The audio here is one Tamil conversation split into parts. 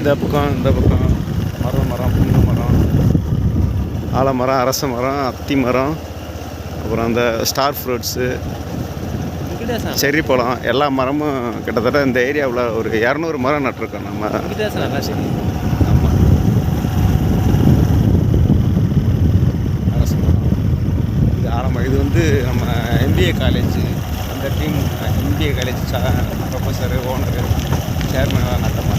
இந்த பக்கம் மரம் புங்க மரம், ஆலமரம், அரச மரம், அத்தி மரம், அப்புறம் அந்த ஸ்டார் ஃப்ரூட்ஸு, செர்ரி பழம், எல்லா மரமும் கிட்டத்தட்ட இந்த ஏரியாவில் ஒரு 200 மரம் நட்டிருக்கோம் நம்ம. ஆமாம், அரச மரம். இது ஆலமரம். இது வந்து நம்ம MBA காலேஜ், அந்த team MBA college professor, owner, சேர்மனாக நட்ட மரம்.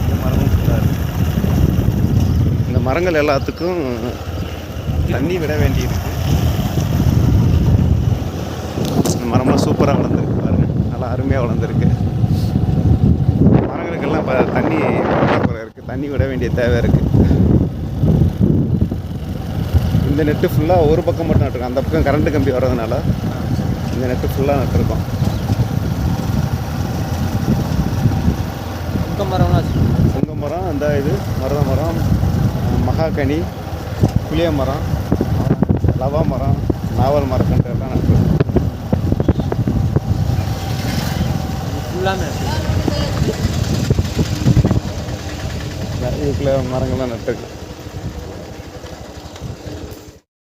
இந்த மரமும் ஃபுல்லாக இருக்குது. இந்த மரங்கள் எல்லாத்துக்கும் தண்ணி விட வேண்டியிருக்கு. இந்த மரம்லாம் சூப்பராக வளர்ந்துருக்கு பாருங்கள், நல்லா அருமையாக வளர்ந்துருக்கு. மரங்களுக்கெல்லாம் இப்போ தண்ணி பற்றாக்குறை இருக்குது, தண்ணி விட வேண்டிய தேவை இருக்குது. இந்த நெட்டு ஃபுல்லாக ஒரு பக்கம் மட்டும் நட்டுருக்கோம், அந்த பக்கம் கரண்ட்டு கம்பி வர்றதுனால இந்த நெட்டு ஃபுல்லாக நட்டுருக்கோம். புங்க மரம், அந்த இது மருத மரம், மகாகனி, புளிய மரம், லவா மரம், நாவல் மரக்கன்று எல்லாம் நட்டுருக்கோம். இதுக்குள்ள மரங்கள்லாம் நட்டுருக்கு.